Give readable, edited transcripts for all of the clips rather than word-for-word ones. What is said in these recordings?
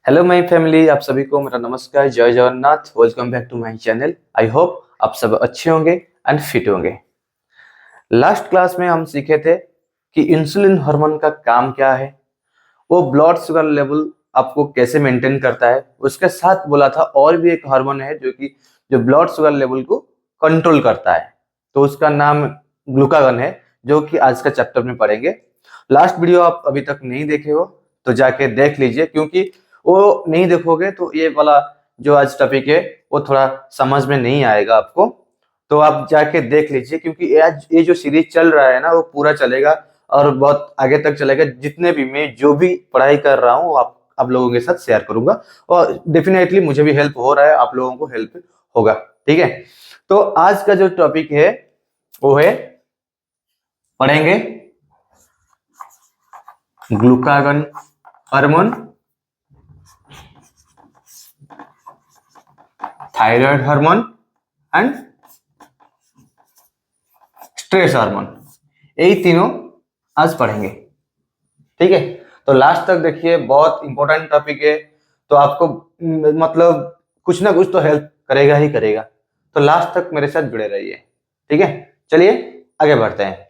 Hello my family, आप सभी को मेरा नमस्कार, जय Jagannath. Welcome back to my channel. I hope आप सब अच्छे होंगे एंड फिट होंगे। लास्ट क्लास में हम सीखे थे कि इंसुलिन हार्मोन का काम क्या है, वो ब्लड शुगर लेवल आपको कैसे मेंटेन करता है। उसके साथ बोला था और भी एक हार्मोन है जो ब्लड शुगर लेवल को कंट्रोल करता है, तो उसका नाम ग्लूकागन है, जो कि आज का चैप्टर में पढ़ेंगे। लास्ट वीडियो आप अभी तक नहीं देखे हो तो जाके देख लीजिए, क्योंकि वो नहीं देखोगे तो ये वाला जो आज टॉपिक है वो थोड़ा समझ में नहीं आएगा आपको। तो आप जाके देख लीजिए, क्योंकि आज ये जो सीरीज चल रहा है ना वो पूरा चलेगा और बहुत आगे तक चलेगा। जितने भी मैं जो भी पढ़ाई कर रहा हूँ आप लोगों के साथ शेयर करूंगा, और डेफिनेटली मुझे भी हेल्प हो रहा है, आप लोगों को हेल्प होगा। ठीक है, तो आज का जो टॉपिक है वो है, पढ़ेंगे glucagon hormone, thyroid hormone and stress hormone. यही तीनों आज पढ़ेंगे। ठीक है, तो लास्ट तक देखिए, बहुत इंपॉर्टेंट टॉपिक है, तो आपको मतलब कुछ ना कुछ तो हेल्प करेगा ही करेगा। तो लास्ट तक मेरे साथ जुड़े रहिए। ठीक है, चलिए आगे बढ़ते हैं।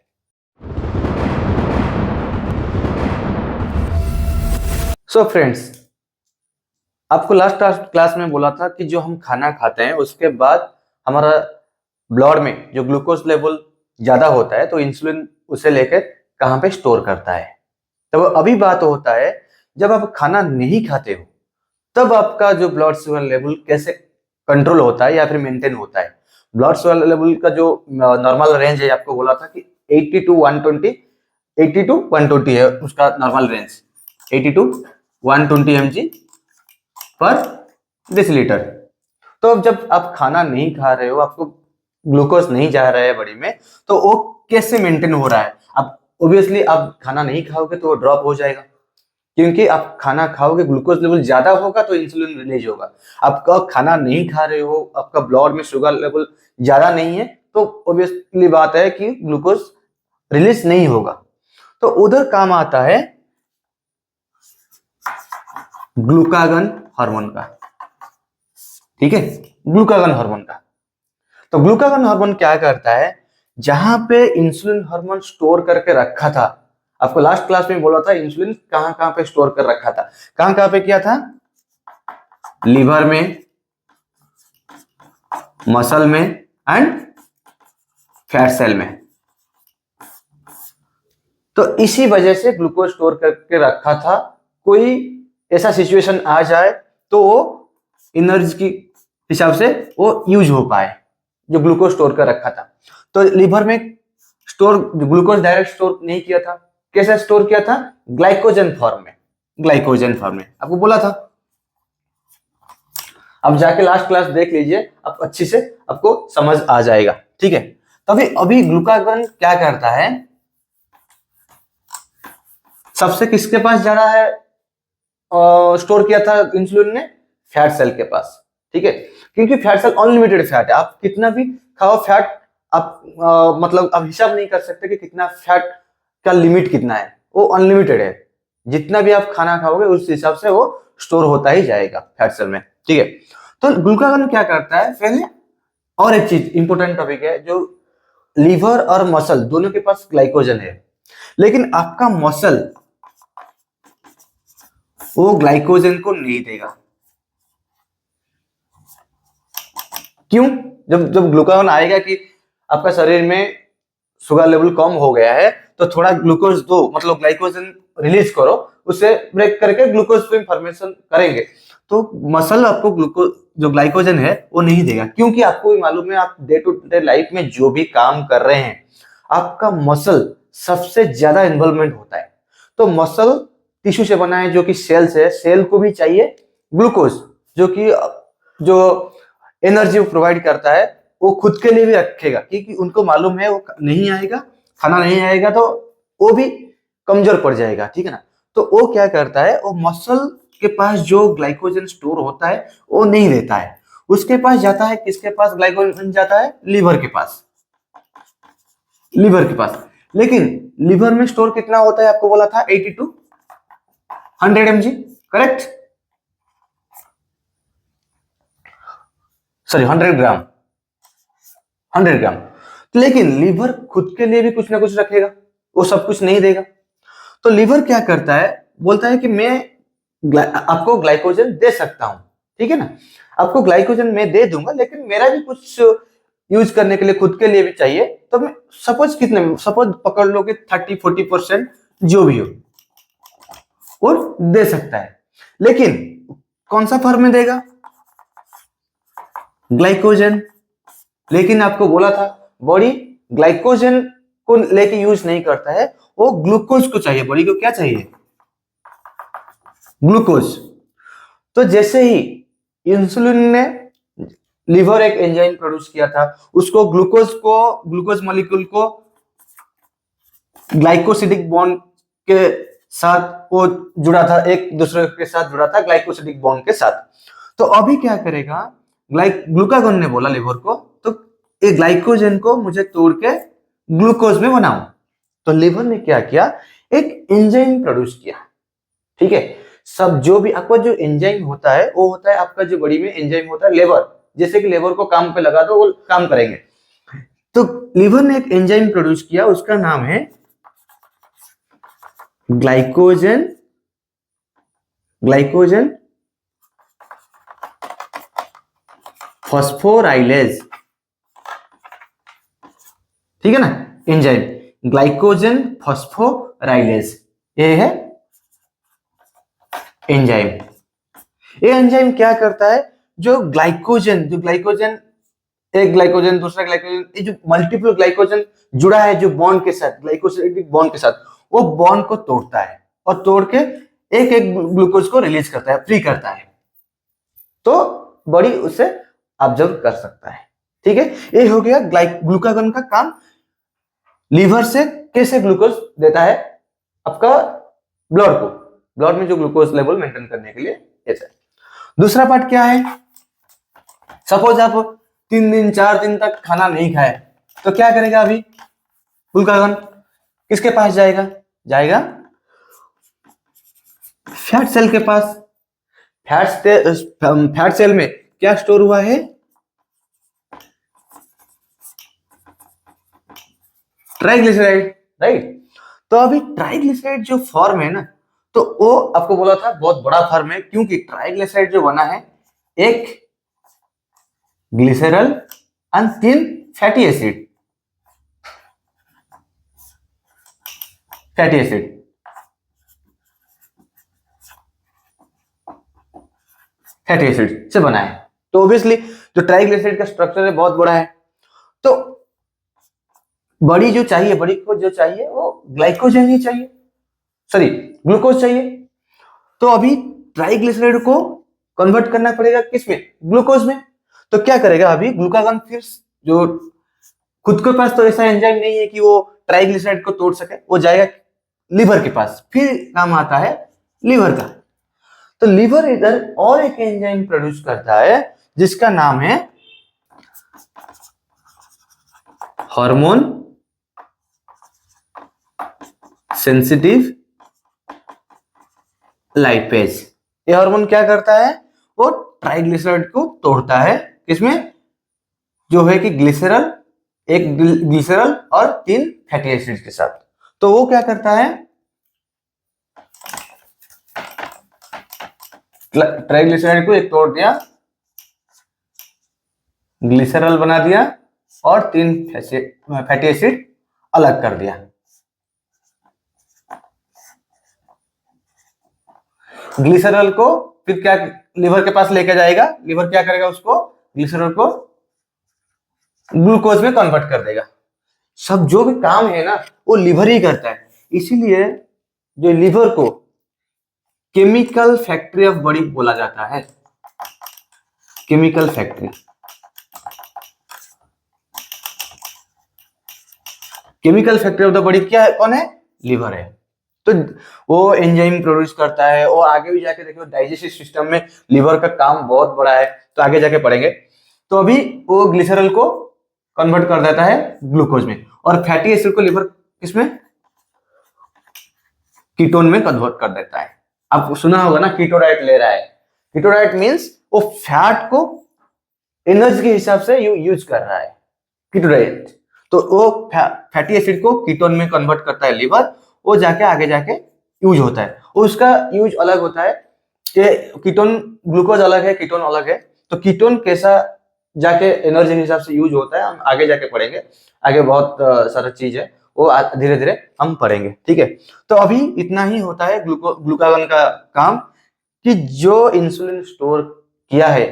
सो फ्रेंड्स, आपको लास्ट क्लास में बोला था कि जो हम खाना खाते हैं उसके बाद हमारा ब्लड में जो ग्लूकोज लेवल ज्यादा होता है तो इंसुलिन उसे लेकर कहाँ पे स्टोर करता है। तो अभी बात होता है, जब आप खाना नहीं खाते हो तब आपका जो ब्लड शुगर लेवल कैसे कंट्रोल होता है या फिर मेंटेन होता है। ब्लड शुगर लेवल का जो नॉर्मल रेंज है, आपको बोला था कि 80 टू 120, 80 टू 120 है उसका नॉर्मल रेंज, 80 टू 120 mg पर डेसीलीटर। तो जब आप खाना नहीं खा रहे हो, आपको ग्लूकोज नहीं जा रहा है बॉडी में, तो वो कैसे मेंटेन हो रहा है। अब ऑब्वियसली आप खाना नहीं खाओगे तो वो ड्रॉप हो जाएगा, क्योंकि आप खाना खाओगे, ग्लूकोज लेवल ज्यादा होगा तो इंसुलिन रिलीज होगा। आपका खाना नहीं खा रहे हो, आपका ब्लड में शुगर लेवल ज्यादा नहीं है, तो ऑब्वियसली बात है कि ग्लूकोज रिलीज नहीं होगा। तो उधर काम आता है ग्लूकागन हार्मोन का। ठीक है, ग्लूकागन हार्मोन का। तो ग्लूकागन हार्मोन क्या करता है, जहां पे इंसुलिन हार्मोन स्टोर करके रखा था, आपको लास्ट क्लास में बोला था इंसुलिन कहां कहां पे स्टोर कर रखा था, कहां कहां पे किया था, लीवर में, मसल में एंड फैट सेल में। तो इसी वजह से ग्लूकोज स्टोर करके रखा था। कोई ऐसा सिचुएशन आ जाए तो वो एनर्जी की हिसाब से वो यूज हो पाए, जो ग्लूकोज स्टोर कर रखा था। तो लीवर में स्टोर ग्लूकोज डायरेक्ट स्टोर नहीं किया था, कैसे स्टोर किया था, ग्लाइकोजन फॉर्म में। ग्लाइकोजन फॉर्म में आपको बोला था, अब जाके लास्ट क्लास देख लीजिए, आप अच्छी से आपको समझ आ जाएगा। ठीक है, तो अभी ग्लूकागन क्या करता है, सबसे किसके पास जा रहा है, स्टोर किया था इंसुलिन ने, फैट सेल के पास। ठीक है, क्योंकि फैट सेल अनलिमिटेड फैट है, आप कितना भी खाओ फैट, आप मतलब आप हिसाब नहीं कर सकते कि कितना फैट का लिमिट कितना है, वो अनलिमिटेड है। जितना भी आप खाना खाओगे उस हिसाब से वो स्टोर होता ही जाएगा फैट सेल में। ठीक है, तो ग्लूकागन क्या करता है, पहले और एक चीज इंपॉर्टेंट टॉपिक है, जो लीवर और मसल दोनों के पास ग्लाइकोजन है, लेकिन आपका मसल वो ग्लाइकोजन को नहीं देगा। क्यों, जब जब ग्लूकागन आएगा कि आपका शरीर में शुगर लेवल कम हो गया है तो थोड़ा ग्लूकोज दो, मतलब ग्लाइकोजन रिलीज करो, उसे ब्रेक करके ग्लूकोज पे फॉर्मेशन करेंगे। तो मसल आपको ग्लूकोज जो ग्लाइकोजन है वो नहीं देगा, क्योंकि आपको भी मालूम है, आप डे टू डे लाइफ में जो भी काम कर रहे हैं, आपका मसल सबसे ज्यादा इन्वॉल्वमेंट होता है। तो मसल टिश्यू से बना है, जो कि सेल्स है, सेल को भी चाहिए ग्लूकोज, जो कि जो एनर्जी प्रोवाइड करता है, वो खुद के लिए भी रखेगा, क्योंकि उनको मालूम है वो नहीं आएगा, खाना नहीं आएगा तो वो भी कमजोर पड़ जाएगा। ठीक है ना, तो वो क्या करता है, वो मसल के पास जो ग्लाइकोजन स्टोर होता है वो नहीं देता है, उसके पास जाता है, किसके पास ग्लाइकोजन जाता है, लीवर के पास। लीवर के पास, लेकिन लीवर में स्टोर कितना होता है, आपको बोला था 80 टू 100 mg, करेक्ट। सॉरी 100 ग्राम, 100 ग्राम। लेकिन लीवर खुद के लिए भी कुछ ना कुछ रखेगा, वो सब कुछ नहीं देगा। तो लीवर क्या करता है, बोलता है कि मैं आपको ग्लाइकोजन दे सकता हूं, ठीक है ना, आपको ग्लाइकोजन मैं दे दूंगा, लेकिन मेरा भी कुछ यूज करने के लिए खुद के लिए भी चाहिए। तो मैं सपोज पकड़ लो कि 30-40% जो भी हो वो दे सकता है, लेकिन कौन सा फॉर्म में देगा, ग्लाइकोजन। लेकिन आपको बोला था बॉडी ग्लाइकोजन को लेके यूज नहीं करता है, वो ग्लूकोज को चाहिए, बॉडी को क्या चाहिए, ग्लूकोज। तो जैसे ही इंसुलिन ने लीवर एक एंजाइम प्रोड्यूस किया था, उसको ग्लूकोज मॉलिक्यूल को ग्लाइकोसिडिक बॉन्ड के साथ वो जुड़ा था, एक दूसरे के साथ जुड़ा था ग्लाइकोसिडिक बॉन्ड के साथ। तो अभी क्या करेगा, ग्लूकागोन ने बोला लीवर को, तो ये ग्लाइकोजन को मुझे तोड़ के ग्लूकोज में बनाओ। तो लीवर ने क्या किया, एक एंजाइम प्रोड्यूस किया, ठीक है। सब जो भी आपका जो एंजाइम होता है वो होता है आपका जो बॉडी में एंजाइम होता है लेबर, जैसे कि लेबर को काम पे लगा दो वो काम करेंगे। तो लीवर ने एक एंजाइम प्रोड्यूस किया, उसका नाम है ग्लाइकोजन फॉस्फोराइलेज, ठीक है ना, एंजाइम ग्लाइकोजन फॉस्फोराइलेज, ये है एंजाइम। ये एंजाइम क्या करता है, जो ग्लाइकोजन एक ग्लाइकोजन दूसरा ग्लाइकोजन, ये जो मल्टीपल ग्लाइकोजन जुड़ा है जो बॉन्ड के साथ, ग्लाइकोसिडिक बॉन्ड के साथ, वो बॉन्ड को तोड़ता है और तोड़ के एक एक ग्लूकोज को रिलीज करता है, फ्री करता है, तो बॉडी उसे ऑब्जर्व कर सकता है, ठीक है। ये हो गया ग्लूकागन का काम, लीवर से कैसे ग्लूकोज देता है आपका ब्लड में जो ग्लूकोज लेवल मेंटेन करने के लिए देता है। दूसरा पार्ट क्या है, सपोज आप 3 दिन 4 दिन तक खाना नहीं खाए, तो क्या करेगा, अभी ग्लूकागन किसके पास जाएगा फैट सेल के पास। फैट सेल में क्या स्टोर हुआ है, ट्राइग्लिसराइड, राइट। तो अभी ट्राइग्लिसराइड जो फॉर्म है ना, तो वो आपको बोला था बहुत बड़ा फॉर्म है, क्योंकि ट्राइग्लिसराइड जो बना है एक ग्लिसरल और 3 फैटी एसिड, से बना है। तो ऑब्वियसली जो ट्राइग्लिसराइड का स्ट्रक्चर है बहुत बड़ा है, तो बड़ी को जो चाहिए वो ग्लाइकोजन ही चाहिए, सॉरी ग्लूकोज चाहिए। तो अभी ट्राइग्लिसराइड को कन्वर्ट करना पड़ेगा किसमें, ग्लूकोज में। तो क्या करेगा अभी ग्लूकागन, फिर जो खुद के पास तो ऐसा एंजाइम नहीं है कि वो ट्राइग्लिसराइड को तोड़ सके, वो जाएगा लीवर के पास, फिर काम आता है लीवर का। तो लीवर इधर और एक एंजाइम प्रोड्यूस करता है जिसका नाम है हार्मोन सेंसिटिव लाइपेज। ये हार्मोन क्या करता है, वो ट्राइग्लिसराइड को तोड़ता है, किसमें, जो है कि एक ग्लिसरल और 3 फैटी एसिड के साथ। तो वो क्या करता है, ट्राइग्लिसराइड को एक तोड़ दिया, ग्लिसरल बना दिया और 3 फैटी एसिड अलग कर दिया। ग्लिसरल को फिर क्या लीवर के पास लेके जाएगा, लीवर क्या करेगा, उसको ग्लिसरल को ग्लूकोज में कन्वर्ट कर देगा। सब जो भी काम है ना वो लीवर ही करता है, इसीलिए जो लीवर को केमिकल फैक्ट्री ऑफ बॉडी बोला जाता है, chemical factory. Chemical factory of the body क्या है, कौन है, लीवर है। तो वो एंजाइम प्रोड्यूस करता है, और आगे भी जाके देखो डाइजेस्टिव सिस्टम में लीवर का काम बहुत बड़ा है, तो आगे जाके पढ़ेंगे। तो अभी वो ग्लिसरल को कन्वर्ट कर देता है ग्लूकोज में, और फैटी एसिड को लीवर किसमें, कीटोन में कन्वर्ट कर देता है। आपको सुना होगा ना कीटो डाइट ले रहा है, कीटो डाइट मींस वो फैट को एनर्जी के हिसाब से यूज कर रहा है कीटोडाइट, तो वो फैटी एसिड को कीटोन में कन्वर्ट करता है लीवर, वो जाके आगे जाके यूज होता है। उसका यूज अलग होता है कि कीटोन, ग्लूकोज अलग है, कीटोन अलग है, तो कीटोन कैसा जाके एनर्जी के हिसाब से यूज होता है हम आगे जाके पढ़ेंगे। आगे बहुत सारा चीज है वो धीरे धीरे हम पढ़ेंगे, ठीक है। तो अभी इतना ही होता है ग्लूकागन का काम, कि जो इंसुलिन स्टोर किया है,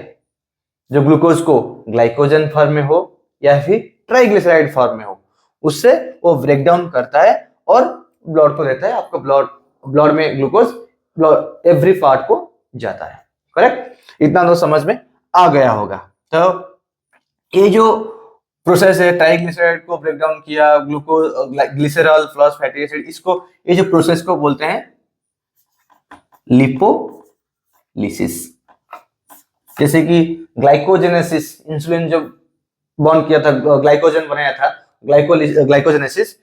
जो ग्लूकोज को ग्लाइकोजन फॉर्म में हो या फिर ट्राइग्लिसराइड फॉर्म में हो, उससे वो ब्रेक डाउन करता है और ब्लड को देता है। आपको ब्लड में ग्लूकोज एवरी पार्ट को जाता है, करेक्ट। इतना तो समझ में आ गया होगा। तो ये जो प्रोसेस है, ट्राइग्लिसराइड को ब्रेक डाउन किया, glucose glycerol plus fatty acid, इसको ये जो प्रोसेस को बोलते हैं लिपोलिसिस। जैसे कि ग्लाइकोजेनेसिस, इंसुलिन जो बॉन्ड किया था, ग्लाइकोजन बनाया था, ग्लाइकोजेनेसिस,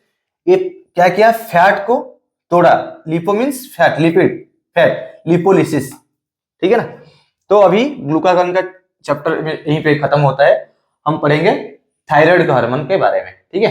ये क्या किया, फैट को तोड़ा। Lipo means fat, lipid, fat, lipolysis, ठीक है ना। तो अभी ग्लूकागन का चैप्टर यहीं पे खत्म होता है, हम पढ़ेंगे थायराइड के हार्मोन के बारे में, ठीक है।